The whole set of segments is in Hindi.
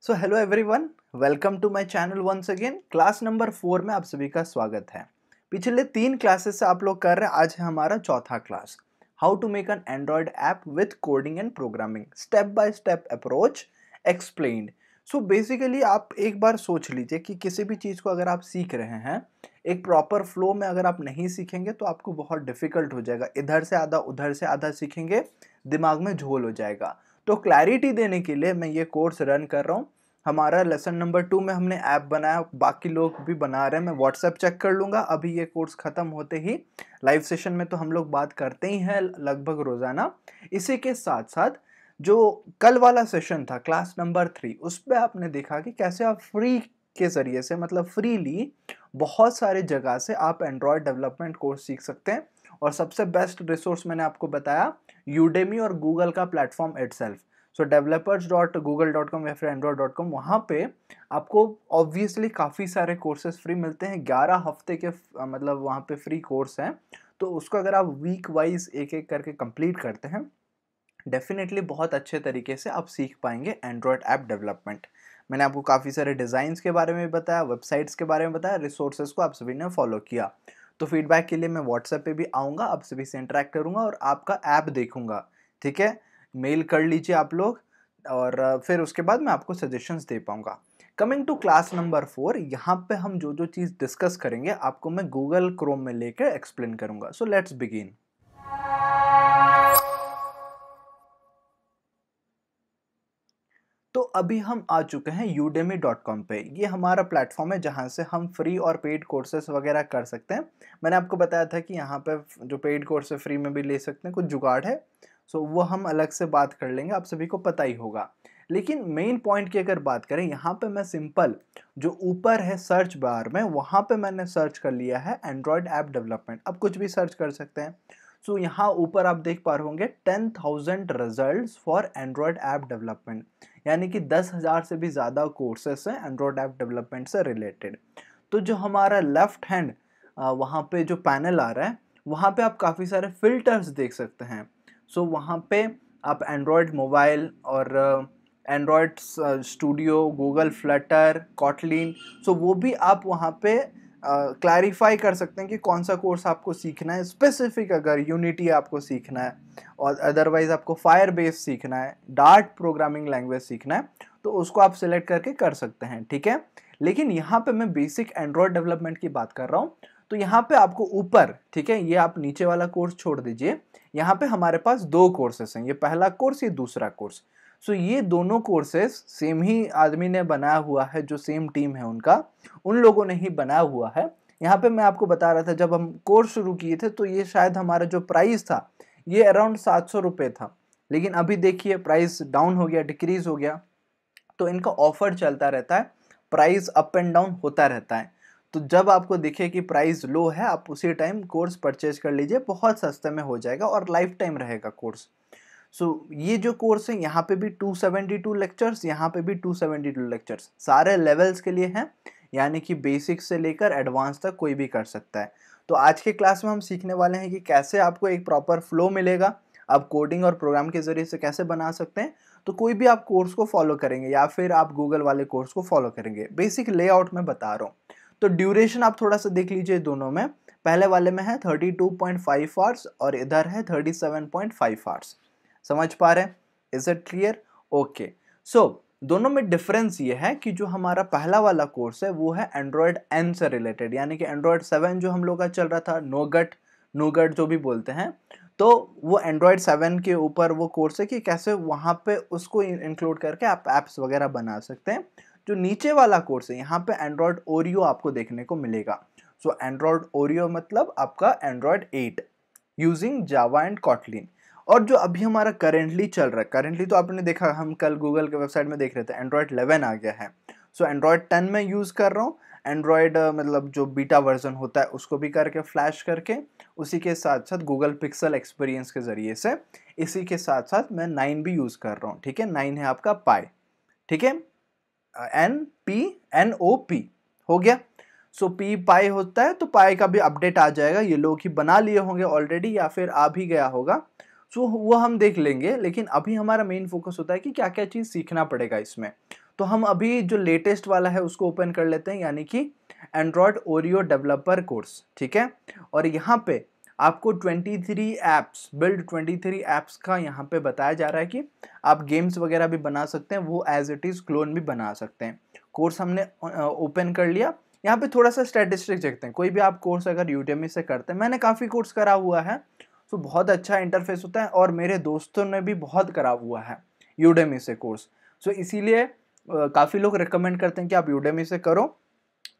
So hello everyone, welcome to my channel once again. Class number 4 में आप सभी का स्वागत है। पिछले 3 क्लासेस से आप लोग कर रहे हैं, आज है हमारा चौथा class. How to make an Android app with coding and programming, step by step approach explained. So basically आप एक बार सोच लीजिए कि किसी भी चीज़ को अगर आप सीख रहे हैं, एक प्रॉपर फ्लो में अगर आप नहीं सीखेंगे तो आपको बहुत डिफिकल्ट हो जाएगा। इधर से आधा उधर से आधा सीखेंगे, दिमाग में झोल हो जाएगा। तो क्लैरिटी देने के लिए मैं ये कोर्स रन कर रहा हूँ। हमारा लेसन नंबर 2 में हमने ऐप बनाया, बाकी लोग भी बना रहे हैं। मैं व्हाट्सएप चेक कर लूँगा अभी ये कोर्स ख़त्म होते ही। लाइव सेशन में तो हम लोग बात करते ही हैं लगभग रोज़ाना। इसी के साथ साथ जो कल वाला सेशन था क्लास नंबर 3, उस पे आपने देखा कि कैसे आप फ्री के ज़रिए से, मतलब फ्रीली बहुत सारे जगह से आप एंड्रॉयड डेवलपमेंट कोर्स सीख सकते हैं। और सबसे बेस्ट रिसोर्स मैंने आपको बताया यूडेमी और गूगल का प्लेटफॉर्म इटसेल्फ। सो developers.google.com या फिर android.com, वहाँ पे आपको ऑब्वियसली काफ़ी सारे कोर्सेज फ्री मिलते हैं। 11 हफ्ते के मतलब वहाँ पे फ्री कोर्स हैं। तो उसको अगर आप वीक वाइज एक एक करके कंप्लीट करते हैं, डेफिनेटली बहुत अच्छे तरीके से आप सीख पाएंगे एंड्रॉयड ऐप डेवलपमेंट। मैंने आपको काफ़ी सारे डिज़ाइंस के बारे में बताया, वेबसाइट्स के बारे में बताया, रिसोर्सेज को आप सभी ने फॉलो किया। तो फीडबैक के लिए मैं व्हाट्सएप पे भी आऊँगा, आप सभी से इंटरेक्ट करूँगा और आपका ऐप देखूँगा। ठीक है, मेल कर लीजिए आप लोग और फिर उसके बाद मैं आपको सजेशंस दे पाऊँगा। कमिंग टू क्लास नंबर 4, यहाँ पे हम जो जो चीज़ डिस्कस करेंगे आपको मैं गूगल क्रोम में लेकर एक्सप्लेन करूँगा। So let's begin. तो अभी हम आ चुके हैं udemy.com पे। ये हमारा प्लेटफॉर्म है जहाँ से हम फ्री और पेड कोर्सेज वगैरह कर सकते हैं। मैंने आपको बताया था कि यहाँ पे जो पेड कोर्स है फ्री में भी ले सकते हैं, कुछ जुगाड़ है। सो वो हम अलग से बात कर लेंगे, आप सभी को पता ही होगा। लेकिन मेन पॉइंट की अगर बात करें, यहाँ पे मैं सिंपल जो ऊपर है सर्च बार में, वहाँ पे मैंने सर्च कर लिया है एंड्रॉयड ऐप डेवलपमेंट। अब कुछ भी सर्च कर सकते हैं। सो यहाँ ऊपर आप देख पा रहे होंगे 10,000 results for Android app development, यानी कि 10,000 से भी ज़्यादा कोर्सेस हैं एंड्रॉयड ऐप डेवलपमेंट से रिलेटेड। तो जो हमारा लेफ्ट हैंड वहाँ पे जो पैनल आ रहा है, वहाँ पे आप काफ़ी सारे फिल्टर्स देख सकते हैं। सो वहाँ पे आप एंड्रॉयड मोबाइल और Android Studio, Google Flutter, Kotlin, so वो भी आप वहाँ पे क्लैरिफाई कर सकते हैं कि कौन सा कोर्स आपको सीखना है। स्पेसिफिक अगर यूनिटी आपको सीखना है और अदरवाइज आपको फायर बेस सीखना है, डार्ट प्रोग्रामिंग लैंग्वेज सीखना है, तो उसको आप सिलेक्ट करके कर सकते हैं। ठीक है, लेकिन यहाँ पे मैं बेसिक एंड्रॉयड डेवलपमेंट की बात कर रहा हूँ। तो यहाँ पे आपको ऊपर, ठीक है, ये आप नीचे वाला कोर्स छोड़ दीजिए। यहाँ पे हमारे पास 2 कोर्सेस हैं, ये पहला कोर्स, ये दूसरा कोर्स। सो ये दोनों कोर्सेस सेम ही आदमी ने बनाया हुआ है, जो सेम टीम है उनका, उन लोगों ने ही बनाया हुआ है। यहाँ पे मैं आपको बता रहा था, जब हम कोर्स शुरू किए थे तो ये शायद हमारा जो प्राइस था ये अराउंड 700 रुपये था। लेकिन अभी देखिए प्राइस डाउन हो गया, डिक्रीज हो गया। तो इनका ऑफर चलता रहता है, प्राइस अप एंड डाउन होता रहता है। तो जब आपको दिखे कि प्राइस लो है, आप उसी टाइम कोर्स परचेज कर लीजिए, बहुत सस्ते में हो जाएगा और लाइफ टाइम रहेगा कोर्स। ये जो कोर्स है, यहाँ पे भी 272 लेक्चर्स, यहाँ पे भी 272 लेक्चर्स, सारे लेवल्स के लिए हैं, यानी कि बेसिक से लेकर एडवांस तक कोई भी कर सकता है। तो आज के क्लास में हम सीखने वाले हैं कि कैसे आपको एक प्रॉपर फ्लो मिलेगा, आप कोडिंग और प्रोग्राम के ज़रिए से कैसे बना सकते हैं। तो कोई भी आप कोर्स को फॉलो करेंगे या फिर आप गूगल वाले कोर्स को फॉलो करेंगे, बेसिक लेआउट में बता रहा हूँ। तो ड्यूरेशन आप थोड़ा सा देख लीजिए दोनों में। पहले वाले में है 32.5 आवर्स और इधर है 37.5 आवर्स। समझ पा रहे हैं? Is it clear? ओके। सो दोनों में डिफरेंस ये है कि जो हमारा पहला वाला कोर्स है वो है एंड्रॉयड एन से रिलेटेड, यानी कि एंड्रॉयड 7 जो हम लोग का चल रहा था, नोगट जो भी बोलते हैं, तो वो एंड्रॉयड 7 के ऊपर वो कोर्स है कि कैसे वहाँ पे उसको इंक्लूड करके आप ऐप्स वगैरह बना सकते हैं। जो नीचे वाला कोर्स है, यहाँ पे एंड्रॉयड ओरियो आपको देखने को मिलेगा। सो एंड्रॉयड ओरियो मतलब आपका Android 8 using Java and Kotlin. और जो अभी हमारा करेंटली चल रहा है, करेंटली तो आपने देखा, हम कल गूगल के वेबसाइट में देख रहे थे, एंड्रॉयड 11 आ गया है। सो एंड्रॉयड 10 में यूज़ कर रहा हूँ। एंड्रॉयड मतलब जो बीटा वर्जन होता है उसको भी करके फ्लैश करके, उसी के साथ साथ गूगल पिक्सल एक्सपीरियंस के ज़रिए से, इसी के साथ साथ मैं 9 भी यूज़ कर रहा हूँ। ठीक है, 9 है आपका पाई। ठीक है, NPNOP हो गया। सो पी पाई होता है, तो पाई का भी अपडेट आ जाएगा। ये लोग ही बना लिए होंगे ऑलरेडी या फिर आ भी गया होगा। सो वो हम देख लेंगे, लेकिन अभी हमारा मेन फोकस होता है कि क्या क्या चीज़ सीखना पड़ेगा इसमें। तो हम अभी जो लेटेस्ट वाला है उसको ओपन कर लेते हैं, यानी कि एंड्रॉयड ओरियो डेवलपर कोर्स, ठीक है। और यहाँ पे आपको 23 ऐप्स, बिल्ड 23 ऐप्स का यहाँ पे बताया जा रहा है कि आप गेम्स वगैरह भी बना सकते हैं, वो एज इट इज़ क्लोन भी बना सकते हैं। कोर्स हमने ओपन कर लिया। यहाँ पे थोड़ा सा स्टैटिस्टिक्स देखते हैं। कोई भी आप कोर्स अगर यूडेमी से करते हैं, मैंने काफ़ी कोर्स करा हुआ है, तो बहुत अच्छा इंटरफेस होता है, और मेरे दोस्तों ने भी बहुत करा हुआ है यूडेमी से कोर्स। सो इसीलिए काफ़ी लोग रिकमेंड करते हैं कि आप यूडेमी से करो।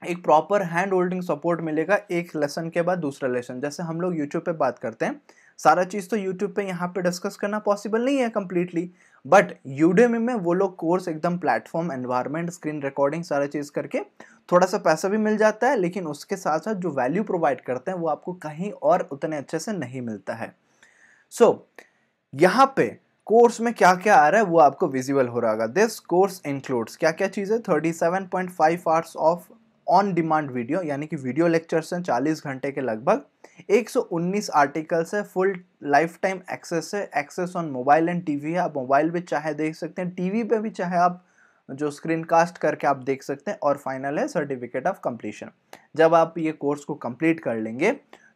एक प्रॉपर हैंड होल्डिंग सपोर्ट मिलेगा एक लेसन के बाद दूसरा लेसन। जैसे हम लोग यूट्यूब पे बात करते हैं, सारा चीज़ तो यूट्यूब पे यहाँ पे डिस्कस करना पॉसिबल नहीं है कम्प्लीटली, बट यूडेमी में वो लोग कोर्स एकदम प्लेटफॉर्म, एनवायरनमेंट, स्क्रीन रिकॉर्डिंग सारा चीज़ करके थोड़ा सा पैसा भी मिल जाता है, लेकिन उसके साथ साथ जो वैल्यू प्रोवाइड करते हैं वो आपको कहीं और उतने अच्छे से नहीं मिलता है। सो यहाँ पे कोर्स में क्या क्या आ रहा है वो आपको विजिबल हो रहा होगा। दिस कोर्स इंक्लूड्स, क्या क्या चीज़ है, 37.5 hours of on demand video, यानी कि वीडियो लेक्चर्स हैं 40 घंटे के लगभग, 119 आर्टिकल्स है, फुल लाइफ टाइम एक्सेस है, access on mobile and TV है, आप मोबाइल पे चाहे देख सकते हैं, टीवी पे भी चाहे आप जो स्क्रीन कास्ट करके आप देख सकते हैं, और फाइनल है सर्टिफिकेट ऑफ कंप्लीशन। जब आप ये कोर्स को कंप्लीट कर लेंगे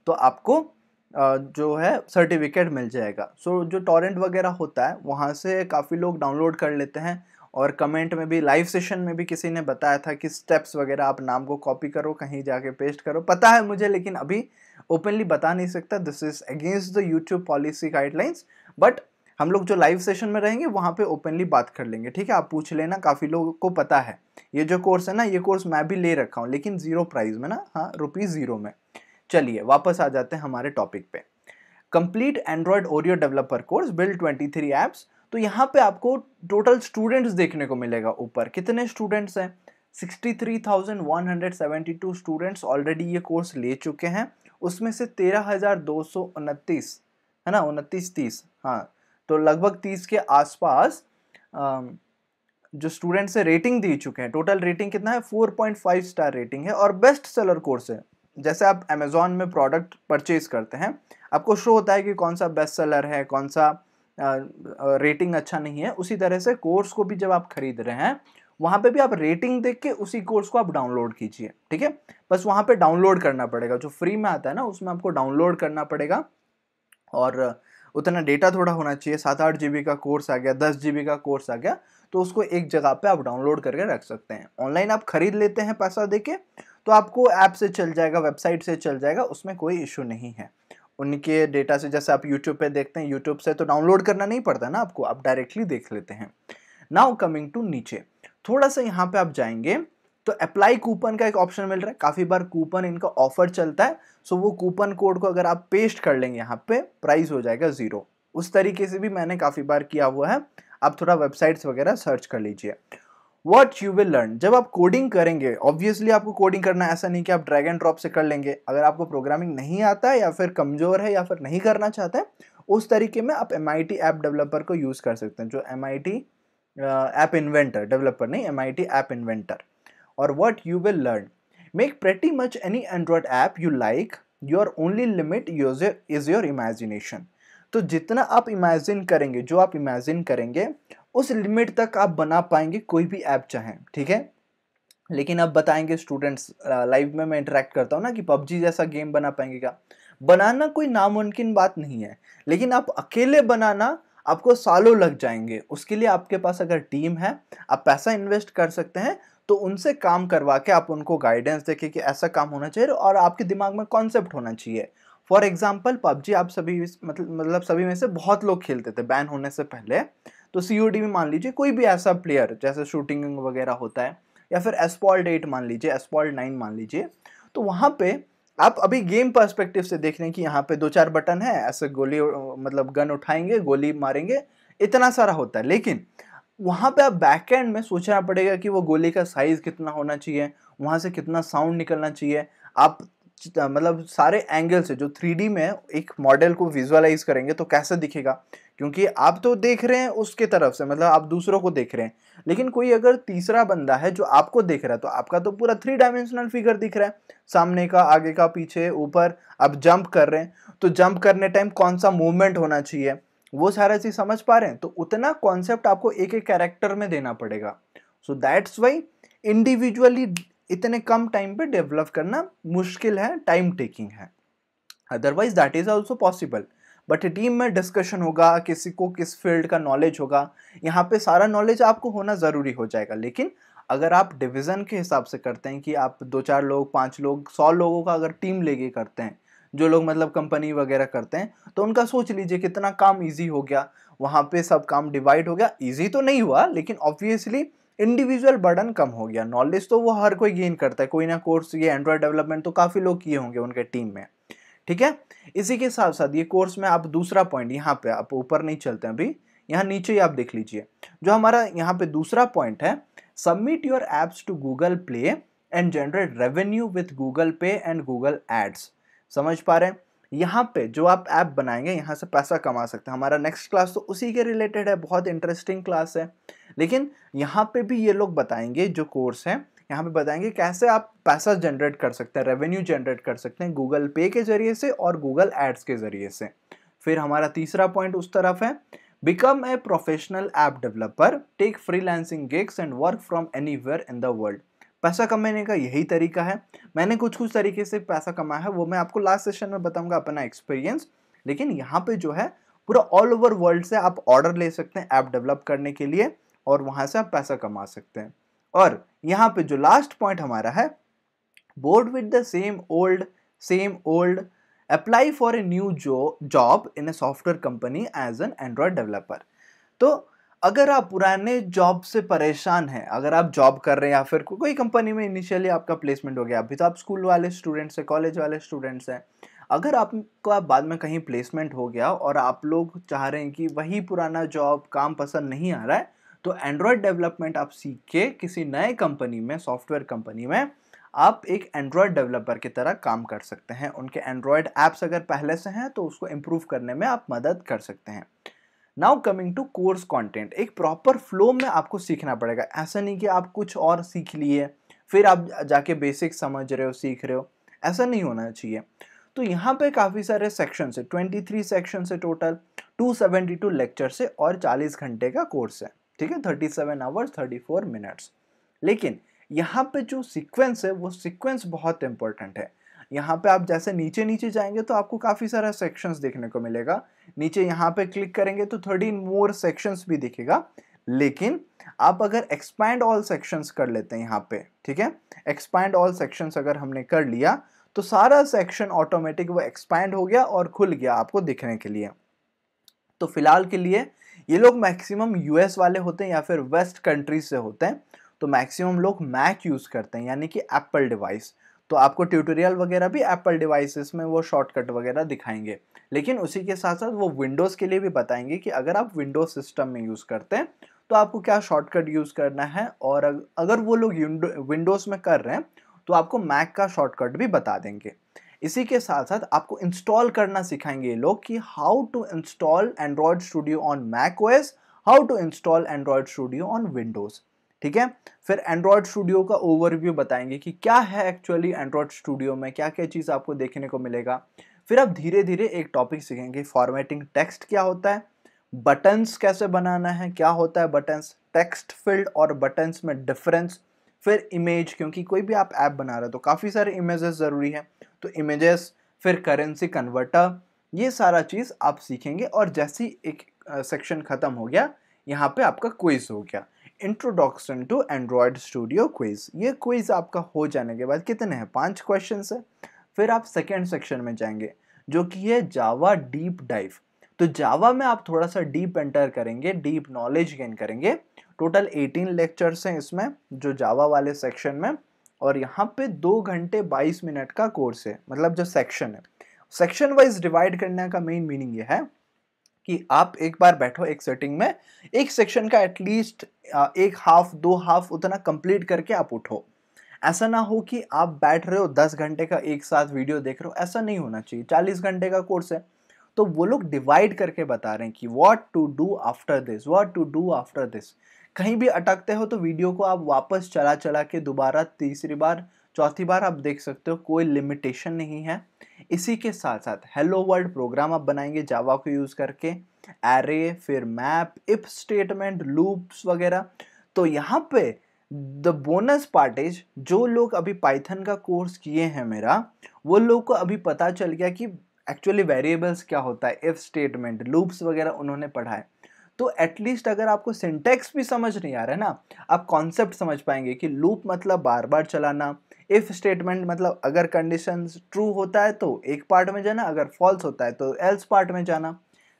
तो आपको जो है सर्टिफिकेट मिल जाएगा। सो जो टॉरेंट वगैरह होता है वहाँ से काफ़ी लोग डाउनलोड कर लेते हैं, और कमेंट में भी, लाइव सेशन में भी किसी ने बताया था कि स्टेप्स वगैरह आप नाम को कॉपी करो, कहीं जाके पेस्ट करो, पता है मुझे, लेकिन अभी ओपनली बता नहीं सकता, this is against the YouTube policy guidelines. But हम लोग जो लाइव सेशन में रहेंगे वहाँ पे ओपनली बात कर लेंगे, ठीक है। आप पूछ लेना, काफ़ी लोगों को पता है। ये जो कोर्स है ना, ये कोर्स मैं भी ले रखा हूँ, लेकिन 0 प्राइस में ना, हाँ, ₹0 में। चलिए वापस आ जाते हैं हमारे टॉपिक पे। Complete Android Oreo developer course, build 23 apps. तो यहाँ पे आपको टोटल स्टूडेंट्स देखने को मिलेगा। ऊपर कितने स्टूडेंट्स हैं, 63,172 स्टूडेंट्स ऑलरेडी ये कोर्स ले चुके हैं। उसमें से 13,229, है ना, 29-30, हाँ, तो लगभग 30 के आसपास जो स्टूडेंट्स है रेटिंग दे चुके हैं। टोटल रेटिंग कितना है, 4.5 स्टार रेटिंग है, और बेस्ट सेलर कोर्स है। जैसे आप अमेजोन में प्रोडक्ट परचेज करते हैं, आपको शो होता है कि कौन सा बेस्ट सेलर है, कौन सा रेटिंग अच्छा नहीं है, उसी तरह से कोर्स को भी जब आप खरीद रहे हैं, वहाँ पे भी आप रेटिंग देख के उसी कोर्स को आप डाउनलोड कीजिए, ठीक है। बस वहाँ पे डाउनलोड करना पड़ेगा, जो फ्री में आता है ना उसमें आपको डाउनलोड करना पड़ेगा, और उतना डेटा थोड़ा होना चाहिए। 7-8 GB का कोर्स आ गया, 10 GB का कोर्स आ गया, तो उसको एक जगह पे आप डाउनलोड करके रख सकते हैं। ऑनलाइन आप खरीद लेते हैं पैसा देके, तो आपको ऐप से चल जाएगा, वेबसाइट से चल जाएगा, उसमें कोई इशू नहीं है। उनके डेटा से, जैसे आप यूट्यूब पे देखते हैं, यूट्यूब से तो डाउनलोड करना नहीं पड़ता ना आपको, आप डायरेक्टली देख लेते हैं। नाउ कमिंग टू नीचे, थोड़ा सा यहाँ पे आप जाएंगे तो अप्लाई कूपन का एक ऑप्शन मिल रहा है। काफ़ी बार कूपन इनका ऑफर चलता है, सो वो कूपन कोड को अगर आप पेस्ट कर लेंगे यहाँ पे, प्राइस हो जाएगा 0। उस तरीके से भी मैंने काफ़ी बार किया हुआ है। आप थोड़ा वेबसाइट्स वगैरह सर्च कर लीजिए। What you will learn, जब आप कोडिंग करेंगे, ऑब्वियसली आपको कोडिंग करना, ऐसा नहीं कि आप ड्रैग एंड ड्रॉप से कर लेंगे। अगर आपको प्रोग्रामिंग नहीं आता है, या फिर कमज़ोर है, या फिर नहीं करना चाहते हैं, उस तरीके में आप MIT ऐप डेवलपर को यूज़ कर सकते हैं, जो MIT ऐप इन्वेंटर, डेवलपर नहीं, MIT ऐप इन्वेंटर। और what you will learn, make pretty much any Android app you like, your only limit user is your imagination। तो जितना आप इमेजिन करेंगे, जो आप इमेजिन करेंगे, उस लिमिट तक आप बना पाएंगे कोई भी ऐप चाहें, ठीक है। लेकिन अब बताएंगे स्टूडेंट्स, लाइव में मैं इंटरेक्ट करता हूँ ना, कि PUBG जैसा गेम बना पाएंगे क्या? बनाना कोई नामुमकिन बात नहीं है, लेकिन आप अकेले बनाना, आपको सालों लग जाएंगे। उसके लिए आपके पास अगर टीम है, आप पैसा इन्वेस्ट कर सकते हैं, तो उनसे काम करवा के आप उनको गाइडेंस देके कि ऐसा काम होना चाहिए, और आपके दिमाग में कॉन्सेप्ट होना चाहिए। फॉर एग्जाम्पल PUBG आप सभी, मतलब सभी में से बहुत लोग खेलते थे बैन होने से पहले। तो COD में मान लीजिए कोई भी ऐसा प्लेयर, जैसे शूटिंग वगैरह होता है, या फिर एस्पॉल्ट 8 मान लीजिए, एस्पॉल्ट 9 मान लीजिए, तो वहाँ पे आप अभी गेम पर्सपेक्टिव से देख रहे हैं कि यहाँ पे 2-4 बटन है, ऐसे गोली, मतलब गन उठाएंगे, गोली मारेंगे, इतना सारा होता है। लेकिन वहाँ पे आप बैकएंड में सोचना पड़ेगा कि वो गोली का साइज कितना होना चाहिए, वहाँ से कितना साउंड निकलना चाहिए। आप मतलब सारे एंगल से जो 3D में एक मॉडल को विजुअलाइज करेंगे तो कैसे दिखेगा, क्योंकि आप तो देख रहे हैं उसके तरफ से, मतलब आप दूसरों को देख रहे हैं, लेकिन कोई अगर तीसरा बंदा है जो आपको देख रहा है, तो आपका तो पूरा 3 डायमेंशनल फिगर दिख रहा है, सामने का, आगे का, पीछे, ऊपर। आप जंप कर रहे हैं, तो जंप करने टाइम कौन सा मूवमेंट होना चाहिए, वो सारा चीज समझ पा रहे हैं। तो उतना कॉन्सेप्ट आपको एक एक कैरेक्टर में देना पड़ेगा। सो दैट्स वाई इंडिविजुअली इतने कम टाइम पे डेवलप करना मुश्किल है, टाइम टेकिंग है। Otherwise that is also possible, but team में डिस्कशन होगा, किसी को किस फील्ड का नॉलेज होगा, यहाँ पे सारा नॉलेज आपको होना ज़रूरी हो जाएगा। लेकिन अगर आप डिवीज़न के हिसाब से करते हैं कि आप 2-4 लोग, 5 लोग, 100 लोगों का अगर टीम लेके करते हैं, जो लोग मतलब कंपनी वगैरह करते हैं, तो उनका सोच लीजिए कितना काम ईजी हो गया, वहाँ पे सब काम डिवाइड हो गया। ईजी तो नहीं हुआ, लेकिन ऑब्वियसली इंडिविजुअल बर्डन कम हो गया। नॉलेज तो वो हर कोई गेन करता है, कोई ना कोर्स, ये एंड्रॉयड डेवलपमेंट तो काफ़ी लोग किए होंगे उनके टीम में, ठीक है। इसी के साथ साथ ये कोर्स में आप दूसरा पॉइंट, यहाँ पे आप ऊपर नहीं चलते हैं अभी, यहाँ नीचे ही आप देख लीजिए, जो हमारा यहाँ पे दूसरा पॉइंट है, submit your apps to Google Play and generate revenue with Google Pay and Google ads. समझ पा रहे हैं? यहाँ पे जो आप ऐप बनाएंगे, यहाँ से पैसा कमा सकते हैं। हमारा नेक्स्ट क्लास तो उसी के रिलेटेड है, बहुत इंटरेस्टिंग क्लास है। लेकिन यहाँ पे भी ये लोग बताएंगे, जो कोर्स है यहाँ पे बताएंगे कैसे आप पैसा जनरेट कर सकते हैं, रेवेन्यू जनरेट कर सकते हैं गूगल पे के जरिए से और गूगल एड्स के जरिए से। फिर हमारा तीसरा पॉइंट उस तरफ है, become a professional app developer, take freelancing gigs and work from anywhere in the world. पैसा कमाने का यही तरीका है। मैंने कुछ तरीके से पैसा कमाया है, वो मैं आपको लास्ट सेशन में बताऊंगा अपना एक्सपीरियंस। लेकिन यहाँ पे जो है पूरा ऑल ओवर वर्ल्ड से आप ऑर्डर ले सकते हैं ऐप डेवलप करने के लिए, और वहां से आप पैसा कमा सकते हैं। और यहाँ पे जो लास्ट पॉइंट हमारा है, bored with the same old apply for a new job in a software company as an Android developer. तो अगर आप पुराने जॉब से परेशान हैं, अगर आप जॉब कर रहे हैं या फिर कोई कंपनी में इनिशियली आपका प्लेसमेंट हो गया, अभी तो आप स्कूल वाले स्टूडेंट्स हैं, कॉलेज वाले स्टूडेंट्स हैं, अगर आपका बाद में कहीं प्लेसमेंट हो गया और आप लोग चाह रहे हैं कि वही पुराना जॉब काम पसंद नहीं आ रहा है, तो एंड्रॉयड डेवलपमेंट आप सीख के किसी नए कंपनी में, सॉफ्टवेयर कंपनी में, आप एक एंड्रॉयड डेवलपर की तरह काम कर सकते हैं। उनके एंड्रॉयड ऐप्स अगर पहले से हैं तो उसको इम्प्रूव करने में आप मदद कर सकते हैं। Now coming to course content, एक प्रॉपर फ्लो में आपको सीखना पड़ेगा। ऐसा नहीं कि आप कुछ और सीख लिए फिर आप जाके बेसिक समझ रहे हो, सीख रहे हो, ऐसा नहीं होना चाहिए। तो यहाँ पे काफ़ी सारे सेक्शन है, 23 सेक्शन है टोटल, 272 लेक्चर से और 40 घंटे का कोर्स है, ठीक है, 37 आवर्स 34 मिनट्स। लेकिन यहाँ पे जो सीक्वेंस है वो सीक्वेंस बहुत इंपॉर्टेंट है। यहाँ पे आप जैसे नीचे नीचे जाएंगे तो आपको काफ़ी सारा सेक्शंस देखने को मिलेगा। नीचे यहाँ पे क्लिक करेंगे तो 13 मोर सेक्शंस भी दिखेगा। लेकिन आप अगर एक्सपैंड ऑल सेक्शंस कर लेते हैं यहाँ पे, ठीक है, एक्सपैंड ऑल सेक्शंस अगर हमने कर लिया तो सारा सेक्शन ऑटोमेटिक वो एक्सपैंड हो गया और खुल गया आपको दिखने के लिए। तो फिलहाल के लिए ये लोग मैक्सिमम यूएस वाले होते हैं या फिर वेस्ट कंट्रीज से होते हैं, तो मैक्सिमम लोग मैक यूज़ करते हैं, यानी कि एप्पल डिवाइस। तो आपको ट्यूटोरियल वगैरह भी एप्पल डिवाइसेस में वो शॉर्टकट वगैरह दिखाएंगे। लेकिन उसी के साथ साथ वो विंडोज़ के लिए भी बताएंगे कि अगर आप विंडोज सिस्टम में यूज़ करते हैं तो आपको क्या शॉर्टकट यूज़ करना है, और अगर वो लोग विंडोज़ में कर रहे हैं तो आपको मैक का शॉर्टकट भी बता देंगे। इसी के साथ साथ आपको इंस्टॉल करना सिखाएंगे ये लोग कि how to install Android Studio on Mac OS, how to install Android Studio on Windows, ठीक है। फिर एंड्रॉयड स्टूडियो का ओवरव्यू बताएंगे कि क्या है एक्चुअली एंड्रॉयड स्टूडियो में, क्या क्या चीज़ आपको देखने को मिलेगा। फिर आप धीरे धीरे एक टॉपिक सीखेंगे, फॉर्मेटिंग टेक्स्ट क्या होता है, बटन्स कैसे बनाना है, क्या होता है बटन्स, टेक्स्ट फील्ड और बटन्स में डिफरेंस। फिर इमेज, क्योंकि कोई भी आप ऐप बना रहे हो तो काफ़ी सारे इमेजेस ज़रूरी है, तो इमेजेस, फिर करेंसी कन्वर्टर, ये सारा चीज़ आप सीखेंगे। और जैसे ही एक सेक्शन ख़त्म हो गया, यहाँ पे आपका क्विज हो गया, introduction to Android Studio quiz. ये क्विज आपका हो जाने के बाद कितने हैं, 5 क्वेश्चन है। फिर आप सेकेंड सेक्शन में जाएंगे जो कि है जावा डीप डाइव। तो जावा में आप थोड़ा सा डीप एंटर करेंगे, डीप नॉलेज गेन करेंगे। टोटल 18 लेक्चर्स हैं इसमें जो जावा वाले सेक्शन में, और यहाँ पे 2 घंटे 22 मिनट का कोर्स है। मतलब जो सेक्शन है, सेक्शन वाइज डिवाइड करने का मेन मीनिंग ये है कि आप एक बार बैठो एक सेटिंग में, एक सेक्शन का एटलीस्ट एक हाफ 2 हाफ उतना कंप्लीट करके आप उठो। ऐसा ना हो कि आप बैठ रहे हो 10 घंटे का एक साथ वीडियो देख रहे हो, ऐसा नहीं होना चाहिए। 40 घंटे का कोर्स है तो वो लोग डिवाइड करके बता रहे हैं कि what to do after this, what to do after this. कहीं भी अटकते हो तो वीडियो को आप वापस चला चला के दोबारा तीसरी बार चौथी बार आप देख सकते हो, कोई लिमिटेशन नहीं है। इसी के साथ साथ हेलो वर्ल्ड प्रोग्राम आप बनाएंगे जावा को यूज़ करके, एरे, फिर मैप, इफ स्टेटमेंट, लूप्स वगैरह। तो यहाँ पे द बोनस पार्ट इज, जो लोग अभी पाइथन का कोर्स किए हैं मेरा, वो लोग को अभी पता चल गया कि एक्चुअली वेरिएबल्स क्या होता है, इफ स्टेटमेंट, लूप्स वगैरह उन्होंने पढ़ा है। तो एटलीस्ट अगर आपको सिंटैक्स भी समझ नहीं आ रहा है ना, आप कॉन्सेप्ट समझ पाएंगे कि लूप मतलब बार बार चलाना, इफ स्टेटमेंट मतलब अगर कंडीशन ट्रू होता है तो एक पार्ट में जाना, अगर फॉल्स होता है तो एल्स पार्ट में जाना।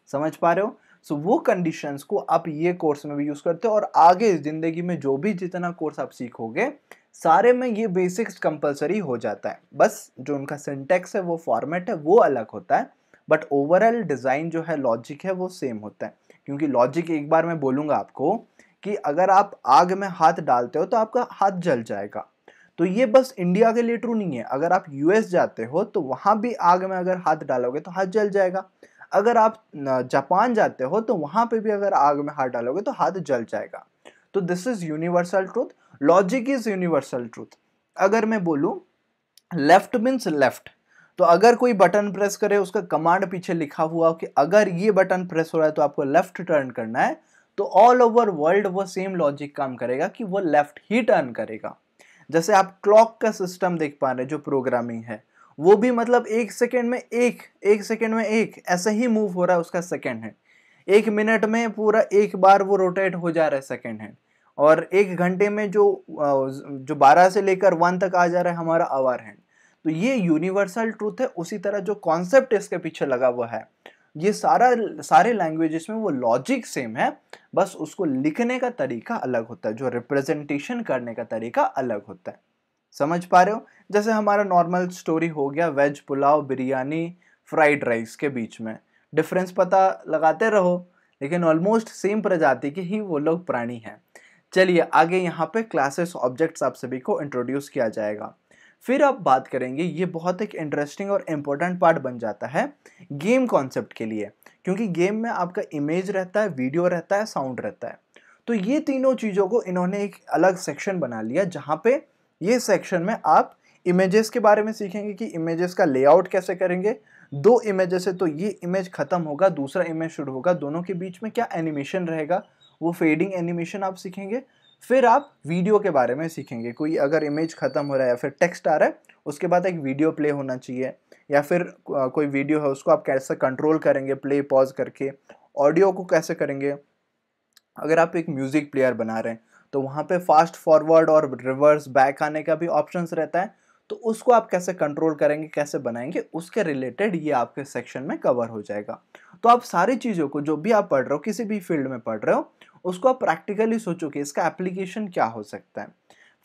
समझ पा रहे हो? सो वो कंडीशंस को आप ये कोर्स में भी यूज करते हो, और आगे जिंदगी में जो भी जितना कोर्स आप सीखोगे सारे में ये बेसिक्स कंपलसरी हो जाता है। बस जो उनका सिंटैक्स है, वो फॉर्मेट है, वो अलग होता है, बट ओवरऑल डिजाइन जो है, लॉजिक है, वो सेम होता है। क्योंकि लॉजिक एक बार मैं बोलूंगा आपको कि अगर आप आग में हाथ डालते हो तो आपका हाथ जल जाएगा। तो ये बस इंडिया के लिए ट्रू नहीं है, अगर आप यूएस जाते हो तो वहां भी आग में अगर हाथ डालोगे तो हाथ जल जाएगा। अगर आप जापान जाते हो तो वहां पे भी अगर आग में हाथ डालोगे तो हाथ जल जाएगा। तो this is universal truth, logic is universal truth. अगर मैं बोलूं लेफ्ट मीन्स लेफ्ट, तो अगर कोई बटन प्रेस करे, उसका कमांड पीछे लिखा हुआ कि अगर ये बटन प्रेस हो रहा है तो आपको लेफ्ट टर्न करना है, तो ऑल ओवर वर्ल्ड वो सेम लॉजिक काम करेगा कि वो लेफ्ट ही टर्न करेगा। जैसे आप क्लॉक का सिस्टम देख पा रहे हैं, जो प्रोग्रामिंग है, वो भी मतलब एक सेकेंड में एक सेकेंड में एक ऐसे ही मूव हो रहा है, उसका सेकेंड है। एक मिनट में पूरा एक बार वो रोटेट हो जा रहा है सेकेंड हैंड, और एक घंटे में जो 12 से लेकर 1 तक आ जा रहा है हमारा आवर हैंड। तो ये यूनिवर्सल ट्रूथ है। उसी तरह जो कॉन्सेप्ट इसके पीछे लगा हुआ है, ये सारे लैंग्वेजेस में वो लॉजिक सेम है, बस उसको लिखने का तरीका अलग होता है, जो रिप्रेजेंटेशन करने का तरीका अलग होता है। समझ पा रहे हो? जैसे हमारा नॉर्मल स्टोरी हो गया veg pulao, biryani, fried rice के बीच में डिफरेंस पता लगाते रहो, लेकिन ऑलमोस्ट सेम प्रजाति के ही वो लोग प्राणी हैं। चलिए आगे यहाँ पे क्लासेस ऑब्जेक्ट्स आप सभी को इंट्रोड्यूस किया जाएगा। फिर आप बात करेंगे, ये बहुत एक इंटरेस्टिंग और इम्पोर्टेंट पार्ट बन जाता है गेम कॉन्सेप्ट के लिए, क्योंकि गेम में आपका इमेज रहता है, वीडियो रहता है, साउंड रहता है। तो ये तीनों चीज़ों को इन्होंने एक अलग सेक्शन बना लिया, जहाँ पे ये सेक्शन में आप इमेजेस के बारे में सीखेंगे कि इमेजेस का लेआउट कैसे करेंगे। दो इमेजेस है तो ये इमेज खत्म होगा, दूसरा इमेज शुरू होगा, दोनों के बीच में क्या एनिमेशन रहेगा, वो फेडिंग एनिमेशन आप सीखेंगे। फिर आप वीडियो के बारे में सीखेंगे, कोई अगर इमेज खत्म हो रहा है या फिर टेक्स्ट आ रहा है, उसके बाद एक वीडियो प्ले होना चाहिए, या फिर कोई वीडियो है उसको आप कैसे कंट्रोल करेंगे प्ले पॉज करके, ऑडियो को कैसे करेंगे। अगर आप एक म्यूजिक प्लेयर बना रहे हैं तो वहाँ पे फास्ट फॉरवर्ड और रिवर्स बैक आने का भी ऑप्शंस रहता है, तो उसको आप कैसे कंट्रोल करेंगे, कैसे बनाएंगे, उसके रिलेटेड ये आपके सेक्शन में कवर हो जाएगा। तो आप सारी चीज़ों को, जो भी आप पढ़ रहे हो, किसी भी फील्ड में पढ़ रहे हो, उसको आप प्रैक्टिकली सोचो कि इसका एप्लीकेशन क्या हो सकता है।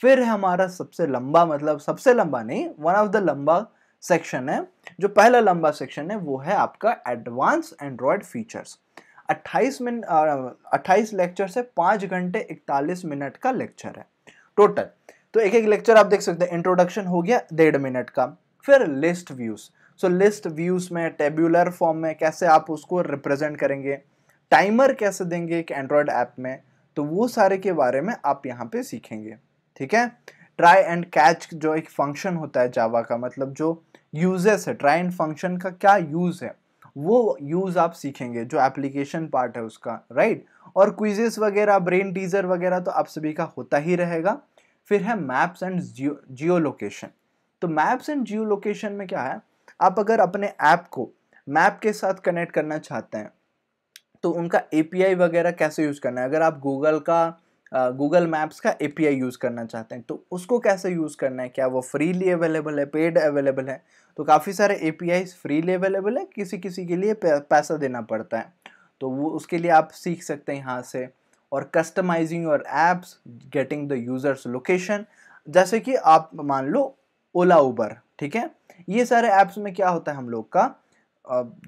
फिर है हमारा सबसे लंबा, मतलब सबसे लंबा नहीं, वन ऑफ द लंबा सेक्शन है। जो पहला लंबा सेक्शन है वो है आपका एडवांस एंड्रॉयड फीचर्स। 28 लेक्चर से 5 घंटे 41 मिनट का लेक्चर है टोटल। तो एक एक लेक्चर आप देख सकते हैं। इंट्रोडक्शन हो गया 1.5 मिनट का। फिर लिस्ट व्यूज। सो लिस्ट व्यूज में टेब्यूलर फॉर्म में कैसे आप उसको रिप्रेजेंट करेंगे, टाइमर कैसे देंगे एक एंड्रॉयड ऐप में, तो वो सारे के बारे में आप यहाँ पे सीखेंगे। ठीक है। ट्राई एंड कैच जो एक फंक्शन होता है जावा का, मतलब जो यूजेस है, ट्राई एंड फंक्शन का क्या यूज है, वो यूज आप सीखेंगे, जो एप्लीकेशन पार्ट है उसका, राइट। और क्विजेस वगैरह, ब्रेन टीजर वगैरह तो आप सभी का होता ही रहेगा। फिर है मैप्स एंड जियो लोकेशन। तो मैप्स एंड जियो लोकेशन में क्या है, आप अगर अपने ऐप को मैप के साथ कनेक्ट करना चाहते हैं तो उनका एपीआई वगैरह कैसे यूज करना है। अगर आप गूगल मैप्स का एपीआई यूज करना चाहते हैं तो उसको कैसे यूज करना है, क्या वो फ्रीली अवेलेबल है, पेड अवेलेबल है। तो काफ़ी सारे एपीआई फ्रीली अवेलेबल है, किसी किसी के लिए पैसा देना पड़ता है, तो वो उसके लिए आप सीख सकते हैं यहाँ से। और customising your apps, getting the users location, जैसे कि आप मान लो ओला उबर, ठीक है। ये सारे ऐप्स में क्या होता है, हम लोग का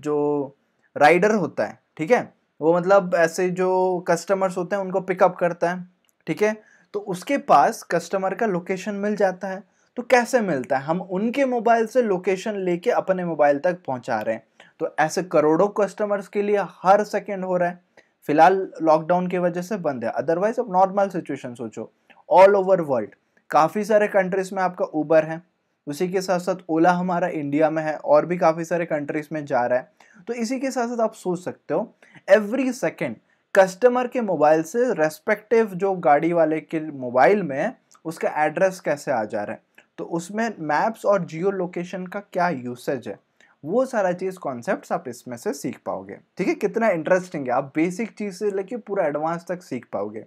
जो राइडर होता है, ठीक है, वो मतलब ऐसे जो कस्टमर्स होते हैं उनको पिकअप करता है, ठीक है। तो उसके पास कस्टमर का लोकेशन मिल जाता है। तो कैसे मिलता है, हम उनके मोबाइल से लोकेशन लेके अपने मोबाइल तक पहुंचा रहे हैं। तो ऐसे करोड़ों कस्टमर्स के लिए हर सेकंड हो रहा है। फिलहाल लॉकडाउन की वजह से बंद है, अदरवाइज अब नॉर्मल सिचुएशन सोचो, ऑल ओवर वर्ल्ड काफ़ी सारे कंट्रीज में आपका उबर है। उसी के साथ साथ ओला हमारा इंडिया में है और भी काफ़ी सारे कंट्रीज में जा रहा है। तो इसी के साथ साथ आप सोच सकते हो एवरी सेकेंड कस्टमर के मोबाइल से रेस्पेक्टिव जो गाड़ी वाले के मोबाइल में उसका एड्रेस कैसे आ जा रहा है, तो उसमें मैप्स और जियो लोकेशन का क्या यूसेज है, वो सारा चीज कॉन्सेप्ट्स आप इसमें से सीख पाओगे। ठीक है, कितना इंटरेस्टिंग है, आप बेसिक चीज से लेके पूरा एडवांस तक सीख पाओगे।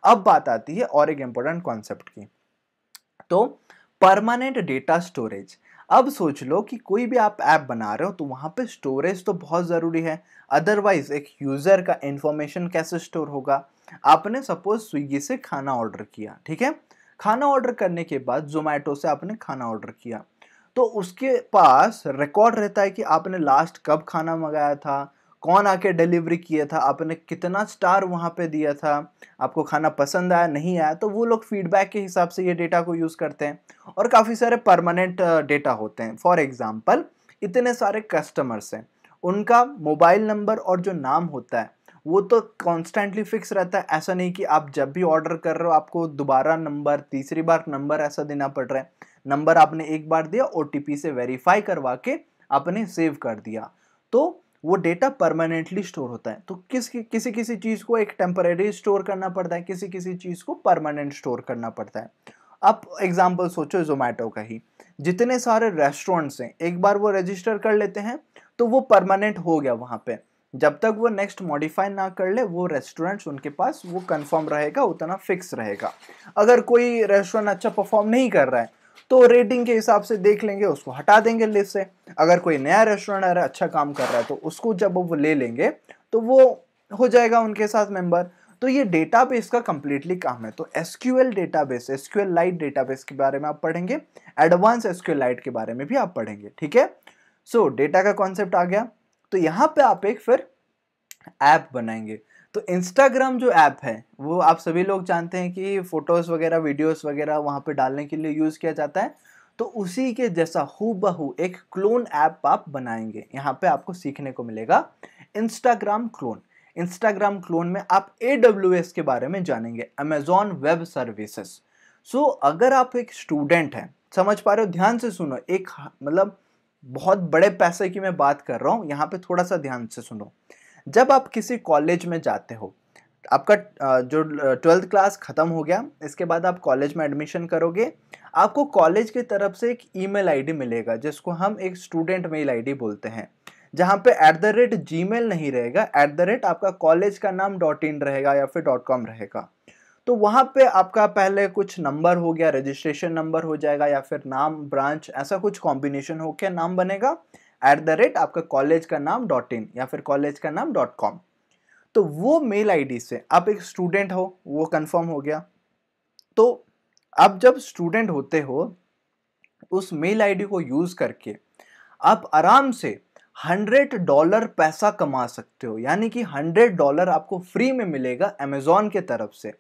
अब बात आती है और एक इंपॉर्टेंट कॉन्सेप्ट की, तो परमानेंट डेटा स्टोरेज। अब सोच लो कि कोई भी आप ऐप बना रहे हो तो वहां पे स्टोरेज तो बहुत ज़रूरी है, अदरवाइज एक यूज़र का इंफॉर्मेशन कैसे स्टोर होगा। आपने सपोज स्विगी से खाना ऑर्डर किया, ठीक है, खाना ऑर्डर करने के बाद जोमेटो से आपने खाना ऑर्डर किया, तो उसके पास रिकॉर्ड रहता है कि आपने लास्ट कब खाना मंगाया था, कौन आके डिलीवरी किया था, आपने कितना स्टार वहाँ पे दिया था, आपको खाना पसंद आया नहीं आया, तो वो लोग फीडबैक के हिसाब से ये डेटा को यूज़ करते हैं। और काफ़ी सारे परमानेंट डेटा होते हैं। फॉर एग्जांपल, इतने सारे कस्टमर्स हैं, उनका मोबाइल नंबर और जो नाम होता है वो तो कॉन्स्टेंटली फिक्स रहता है। ऐसा नहीं कि आप जब भी ऑर्डर कर रहे हो आपको दोबारा नंबर, तीसरी बार नंबर ऐसा देना पड़ रहा है। नंबर आपने एक बार दिया, ओटीपी से वेरीफाई करवा के आपने सेव कर दिया, तो वो डेटा परमानेंटली स्टोर होता है। तो किसी किसी चीज़ को एक टेम्परेरी स्टोर करना पड़ता है, किसी किसी चीज़ को परमानेंट स्टोर करना पड़ता है। आप एग्जाम्पल सोचो जोमेटो का ही, जितने सारे रेस्टोरेंट्स हैं एक बार वो रजिस्टर कर लेते हैं तो वो परमानेंट हो गया वहाँ पे। जब तक वो नेक्स्ट मॉडिफाई ना कर ले वो रेस्टोरेंट्स उनके पास वो कंफर्म रहेगा, उतना फिक्स रहेगा। अगर कोई रेस्टोरेंट अच्छा परफॉर्म नहीं कर रहा है तो रेटिंग के हिसाब से देख लेंगे, उसको हटा देंगे लिस्ट से। अगर कोई नया रेस्टोरेंट आ रहा है, अच्छा काम कर रहा है, तो उसको जब वो ले लेंगे तो वो हो जाएगा उनके साथ मेंबर। तो ये डेटाबेस का कंप्लीटली काम है। तो SQL database, SQL light database के बारे में आप पढ़ेंगे, एडवांस एसक्यूएल लाइट के बारे में भी आप पढ़ेंगे। ठीक है, सो डेटा का कॉन्सेप्ट आ गया। तो यहाँ पे आप एक फिर ऐप बनाएंगे। तो इंस्टाग्राम जो ऐप है वो आप सभी लोग जानते हैं कि फोटोज वगैरह, वीडियोस वगैरह वहाँ पे डालने के लिए यूज़ किया जाता है। तो उसी के जैसा हूबहू एक क्लोन ऐप आप बनाएंगे। यहाँ पे आपको सीखने को मिलेगा इंस्टाग्राम क्लोन। इंस्टाग्राम क्लोन में आप AWS के बारे में जानेंगे, अमेजॉन वेब सर्विसेज। सो अगर आप एक स्टूडेंट हैं, समझ पा रहे हो, ध्यान से सुनो, एक मतलब बहुत बड़े पैसे की मैं बात कर रहा हूँ, यहाँ पे थोड़ा सा ध्यान से सुनो। जब आप किसी कॉलेज में जाते हो, आपका जो 12th क्लास खत्म हो गया, इसके बाद आप कॉलेज में एडमिशन करोगे, आपको कॉलेज की तरफ से एक ईमेल आईडी मिलेगा जिसको हम एक स्टूडेंट मेल आईडी बोलते हैं, जहाँ पे @gmail नहीं रहेगा, आपका कॉलेज का नाम .in रहेगा या फिर .com रहेगा। तो वहाँ पे आपका पहले कुछ नंबर हो गया, रजिस्ट्रेशन नंबर हो जाएगा, या फिर नाम, ब्रांच, ऐसा कुछ कॉम्बिनेशन होकर नाम बनेगा, आपका कॉलेज का नाम .in या फिर कॉलेज का नाम .com। तो वो मेल आईडी से आप एक स्टूडेंट हो, वो कंफर्म हो गया। तो आप जब स्टूडेंट होते हो, उस मेल आईडी को यूज करके आप आराम से $100 पैसा कमा सकते हो। यानी कि $100 आपको फ्री में मिलेगा अमेजॉन के तरफ से,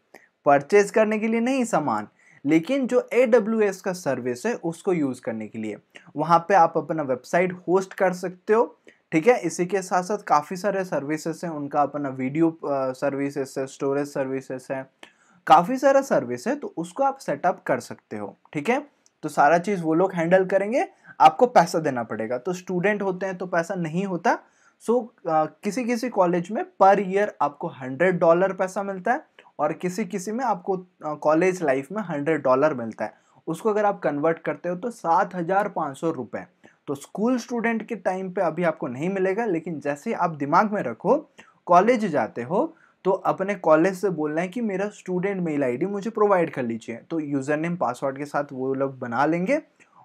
परचेज करने के लिए नहीं सामान, लेकिन जो AWS का सर्विस है उसको यूज करने के लिए। वहां पे आप अपना वेबसाइट होस्ट कर सकते हो। ठीक है, इसी के साथ साथ काफी सारे सर्विसेज हैं, उनका अपना वीडियो सर्विसेज है, स्टोरेज सर्विसेज है, काफी सारा सर्विस है, तो उसको आप सेटअप कर सकते हो। ठीक है, तो सारा चीज वो लोग हैंडल करेंगे, आपको पैसा देना पड़ेगा। तो स्टूडेंट होते हैं तो पैसा नहीं होता। सो किसी किसी कॉलेज में पर ईयर आपको $100 पैसा मिलता है, और किसी किसी में आपको कॉलेज लाइफ में $100 मिलता है। उसको अगर आप कन्वर्ट करते हो तो 7,500 रुपए। तो स्कूल स्टूडेंट के टाइम पे अभी आपको नहीं मिलेगा, लेकिन जैसे आप दिमाग में रखो, कॉलेज जाते हो तो अपने कॉलेज से बोलना है कि मेरा स्टूडेंट मेल आईडी मुझे प्रोवाइड कर लीजिए, तो यूजर नेम पासवर्ड के साथ वो लोग बना लेंगे,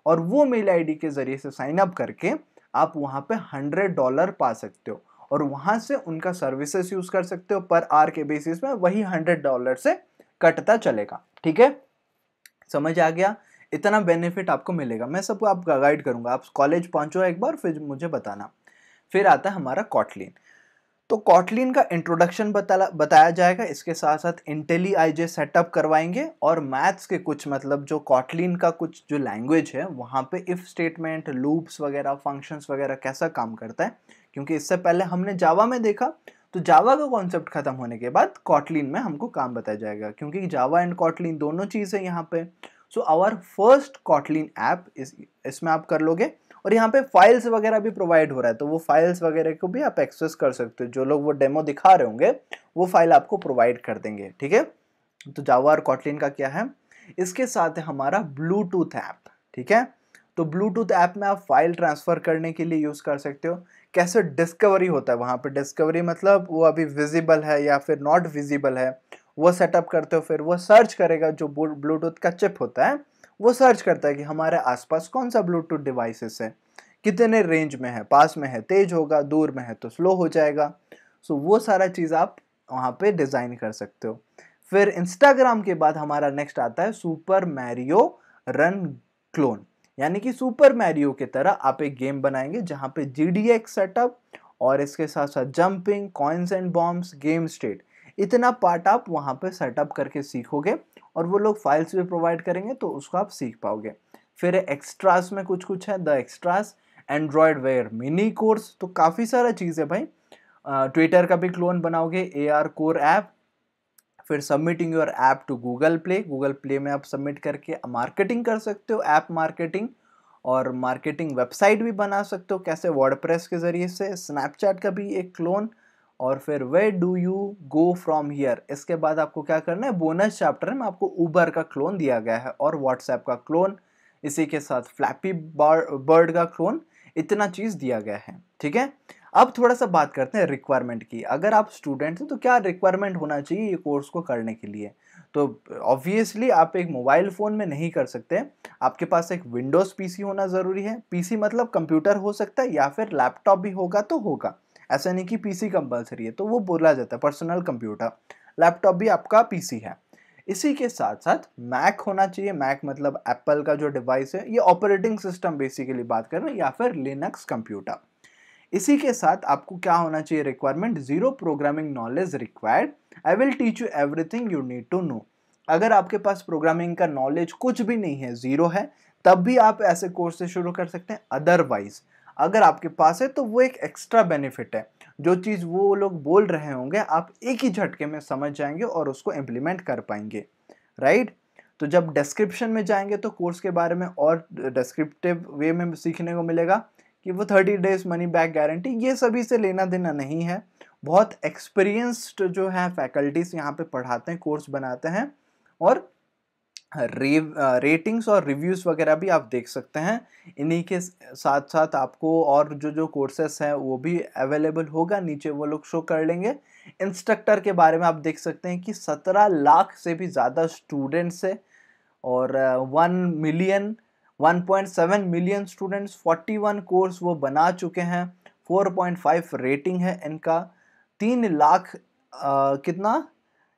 और वो मेल आईडी के जरिए से साइन अप करके आप वहां पे $100 पा सकते हो, और वहां से उनका सर्विसेज यूज कर सकते हो। पर आवर के बेसिस में वही $100 से कटता चलेगा। ठीक है, समझ आ गया? इतना बेनिफिट आपको मिलेगा। मैं सबको आपका गाइड करूंगा, आप कॉलेज पहुंचो एक बार फिर मुझे बताना। फिर आता है हमारा कॉटलिन। तो कॉटलिन का इंट्रोडक्शन बताया जाएगा, इसके साथ साथ IntelliJ सेटअप करवाएंगे, और मैथ्स के कुछ मतलब जो कॉटलिन का कुछ जो लैंग्वेज है वहाँ पे इफ स्टेटमेंट, लूप्स वगैरह, फंक्शंस वगैरह कैसा काम करता है, क्योंकि इससे पहले हमने जावा में देखा। तो जावा का कॉन्सेप्ट खत्म होने के बाद कॉटलिन में हमको काम बताया जाएगा, क्योंकि जावा एंड कॉटलिन दोनों चीज़ है यहाँ पे। So our first Kotlin app इसमें आप कर लोगे, और यहाँ पे फाइल्स वगैरह भी प्रोवाइड हो रहा है, तो वो फाइल्स वगैरह को भी आप एक्सेस कर सकते हो। जो लोग वो डेमो दिखा रहे होंगे वो फाइल आपको प्रोवाइड कर देंगे, ठीक है। तो जावा और कॉटलिन का क्या है, इसके साथ है हमारा ब्लूटूथ ऐप, ठीक है। तो ब्लूटूथ ऐप में आप फाइल ट्रांसफर करने के लिए यूज कर सकते हो। कैसे डिस्कवरी होता है वहां पे, डिस्कवरी मतलब वो अभी विजिबल है या फिर नॉट विजिबल है, वो सेटअप करते हो। फिर वो सर्च करेगा, जो ब्लूटूथ का चिप होता है वो सर्च करता है कि हमारे आसपास कौन सा ब्लूटूथ डिवाइसेस है, कितने रेंज में है, पास में है तेज होगा, दूर में है तो स्लो हो जाएगा। सो वो सारा चीज़ आप वहाँ पे डिज़ाइन कर सकते हो। फिर इंस्टाग्राम के बाद हमारा नेक्स्ट आता है सुपर मैरियो रन क्लोन, यानी कि सुपर मैरियो की तरह आप एक गेम बनाएंगे जहाँ पे GDX सेटअप और इसके साथ साथ jumping, coins and bombs, game state, इतना पार्ट आप वहाँ पे सेटअप करके सीखोगे और वो लोग फाइल्स भी प्रोवाइड करेंगे तो उसको आप सीख पाओगे। फिर एक्स्ट्रास में कुछ कुछ है, the extras, Android Wear mini course, तो काफ़ी सारा चीज़ है भाई। ट्विटर का भी क्लोन बनाओगे, AR कोर ऐप। फिर submitting your app to Google Play में आप सबमिट करके मार्केटिंग कर सकते हो, ऐप मार्केटिंग, और मार्केटिंग वेबसाइट भी बना सकते हो कैसे, वर्डप्रेस के जरिए से। स्नैपचैट का भी एक क्लोन। और फिर where do you go from here, इसके बाद आपको क्या करना है, बोनस चैप्टर में आपको उबर का क्लोन दिया गया है और व्हाट्सएप का क्लोन, इसी के साथ फ्लैपी बर्ड का क्लोन, इतना चीज़ दिया गया है, ठीक है। अब थोड़ा सा बात करते हैं रिक्वायरमेंट की। अगर आप स्टूडेंट हैं तो क्या रिक्वायरमेंट होना चाहिए ये कोर्स को करने के लिए, तो ऑब्वियसली आप एक मोबाइल फ़ोन में नहीं कर सकते, आपके पास एक विंडोज़ PC होना ज़रूरी है। PC मतलब कंप्यूटर हो सकता है या फिर लैपटॉप भी होगा तो होगा, ऐसा नहीं कि PC कंपलसरी है, तो वो बोला जाता है पर्सनल कंप्यूटर। लैपटॉप भी आपका PC है। इसी के साथ साथ मैक होना चाहिए। मैक मतलब एप्पल का जो डिवाइस है, ये ऑपरेटिंग सिस्टम बेसिकली बात कर रहे हैं, या फिर लिनक्स कंप्यूटर। इसी के साथ आपको क्या होना चाहिए requirement, zero programming knowledge required, I will teach you everything you need to know. अगर आपके पास प्रोग्रामिंग का नॉलेज कुछ भी नहीं है, जीरो है, तब भी आप ऐसे कोर्स से शुरू कर सकते हैं। अदरवाइज अगर आपके पास है तो वो एक एक्स्ट्रा बेनिफिट है, जो चीज़ वो लोग बोल रहे होंगे आप एक ही झटके में समझ जाएंगे और उसको इम्प्लीमेंट कर पाएंगे, राइट। तो जब डिस्क्रिप्शन में जाएंगे तो कोर्स के बारे में और डिस्क्रिप्टिव वे में सीखने को मिलेगा कि वो 30 डेज मनी बैक गारंटी, ये सभी से लेना देना नहीं है। बहुत एक्सपीरियंस्ड जो है फैकल्टीज यहाँ पे पढ़ाते हैं, कोर्स बनाते हैं, और रेटिंग्स और रिव्यूज़ वगैरह भी आप देख सकते हैं। इन्हीं के साथ साथ आपको और जो जो कोर्सेस हैं वो भी अवेलेबल होगा, नीचे वो लोग शो कर लेंगे। इंस्ट्रक्टर के बारे में आप देख सकते हैं कि 17 लाख से भी ज़्यादा स्टूडेंट्स है, और 1.7 मिलियन स्टूडेंट्स, 41 कोर्स वो बना चुके हैं, 4.5 रेटिंग है इनका, 3 लाख कितना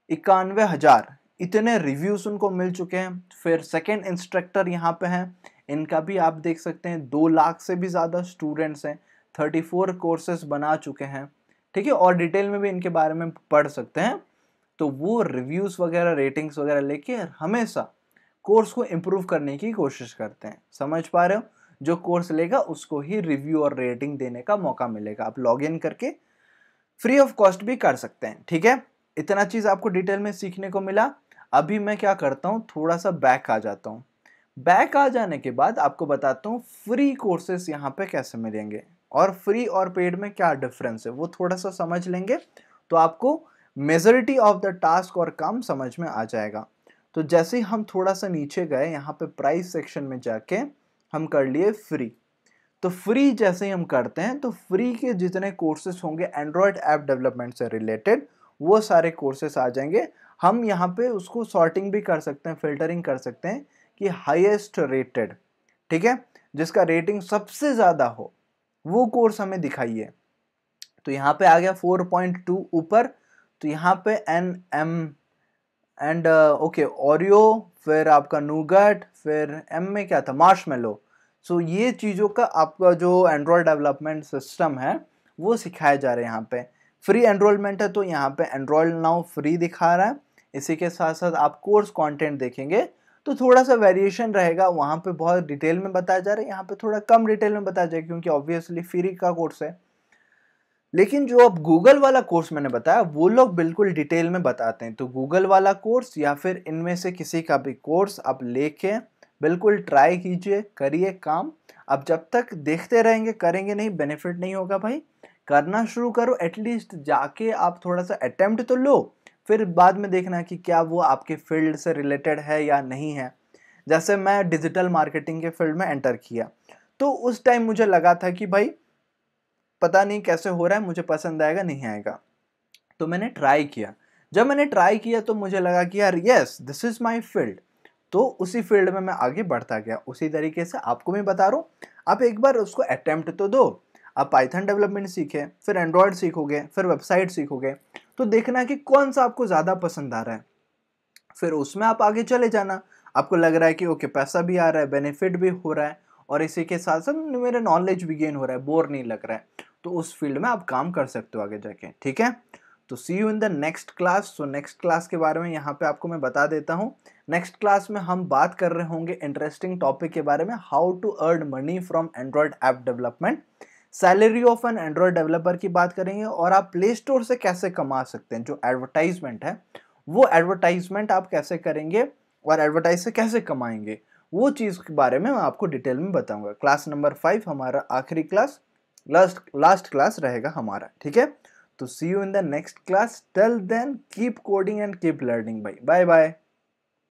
91,000 इतने रिव्यूज उनको मिल चुके हैं। फिर सेकंड इंस्ट्रक्टर यहाँ पे हैं, इनका भी आप देख सकते हैं 2 लाख से भी ज़्यादा स्टूडेंट्स हैं, 34 कोर्सेज बना चुके हैं, ठीक है। और डिटेल में भी इनके बारे में पढ़ सकते हैं। तो वो रिव्यूज़ वगैरह, रेटिंग्स वगैरह लेके हमेशा कोर्स को इम्प्रूव करने की कोशिश करते हैं, समझ पा रहे हो। जो कोर्स लेगा उसको ही रिव्यू और रेटिंग देने का मौका मिलेगा। आप लॉग इन करके फ्री ऑफ कॉस्ट भी कर सकते हैं, ठीक है। इतना चीज़ आपको डिटेल में सीखने को मिला। अभी मैं क्या करता हूँ, थोड़ा सा बैक आ जाता हूँ। बैक आ जाने के बाद आपको बताता हूँ फ्री कोर्सेस यहाँ पे कैसे मिलेंगे और फ्री और पेड में क्या डिफरेंस है, वो थोड़ा सा समझ लेंगे तो आपको मेजॉरिटी ऑफ द टास्क और काम समझ में आ जाएगा। तो जैसे ही हम थोड़ा सा नीचे गए, यहाँ पे प्राइस सेक्शन में जाके हम कर लिए फ्री। तो फ्री जैसे ही हम करते हैं तो फ्री के जितने कोर्सेस होंगे एंड्रॉयड ऐप डेवलपमेंट से रिलेटेड, वो सारे कोर्सेस आ जाएंगे। हम यहाँ पे उसको सॉर्टिंग भी कर सकते हैं, फिल्टरिंग कर सकते हैं कि हाईएस्ट रेटेड, ठीक है, जिसका रेटिंग सबसे ज़्यादा हो वो कोर्स हमें दिखाइए। तो यहाँ पे आ गया 4.2 ऊपर, तो यहाँ पे NM एंड ओके ओरियो, फिर आपका नूगट, फिर M में क्या था, मार्शमेलो। सो ये चीज़ों का आपका जो एंड्रॉयड डेवलपमेंट सिस्टम है वो सिखाया जा रहा है यहाँ पे। फ्री एनरोलमेंट है तो यहाँ पे एंड्रॉयड नाउ फ्री दिखा रहा है। इसी के साथ साथ आप कोर्स कंटेंट देखेंगे तो थोड़ा सा वेरिएशन रहेगा, वहाँ पे बहुत डिटेल में बताया जा रहा है, यहाँ पे थोड़ा कम डिटेल में बताया जाएगा क्योंकि ऑब्वियसली फ्री का कोर्स है। लेकिन जो अब गूगल वाला कोर्स मैंने बताया वो लोग बिल्कुल डिटेल में बताते हैं। तो गूगल वाला कोर्स या फिर इनमें से किसी का भी कोर्स आप लेके बिल्कुल ट्राई कीजिए, करिए काम, अब जब तक देखते रहेंगे करेंगे नहीं, बेनिफिट नहीं होगा भाई। करना शुरू करो, एटलीस्ट जाके आप थोड़ा सा अटेम्प्ट तो लो, फिर बाद में देखना कि क्या वो आपके फील्ड से रिलेटेड है या नहीं है। जैसे मैं डिजिटल मार्केटिंग के फील्ड में एंटर किया, तो उस टाइम मुझे लगा था कि भाई पता नहीं कैसे हो रहा है, मुझे पसंद आएगा नहीं आएगा। तो मैंने ट्राई किया, जब मैंने ट्राई किया तो मुझे लगा कि यार yes this is my field, तो उसी फील्ड में मैं आगे बढ़ता गया। उसी तरीके से आपको मैं बता रहा हूँ, आप एक बार उसको अटेम्प्ट तो दो। आप पाइथन डेवलपमेंट सीखे, फिर एंड्रॉयड सीखोगे, फिर वेबसाइट सीखोगे, तो देखना कि कौन सा आपको ज़्यादा पसंद आ रहा है, फिर उसमें आप आगे चले जाना। आपको लग रहा है कि ओके पैसा भी आ रहा है, बेनिफिट भी हो रहा है, और इसी के साथ साथ मेरा नॉलेज भी गेन हो रहा है, बोर नहीं लग रहा है, तो उस फील्ड में आप काम कर सकते हो आगे जाके। ठीक है, तो see you in the next class. So next class के बारे में यहाँ पे आपको मैं बता देता हूँ। नेक्स्ट क्लास में हम बात कर रहे होंगे इंटरेस्टिंग टॉपिक के बारे में, how to earn money from Android app development. Salary of an Android developer की बात करेंगे, और आप प्ले स्टोर से कैसे कमा सकते हैं। जो एडवर्टाइजमेंट है, वो एडवर्टाइजमेंट आप कैसे करेंगे और एडवर्टाइज से कैसे कमाएंगे, वो चीज़ के बारे में मैं आपको डिटेल में बताऊंगा। क्लास नंबर 5 हमारा आखिरी क्लास, लास्ट क्लास रहेगा हमारा। ठीक है, तो see you in the next class. Till then keep coding and keep learning भाई। Bye bye.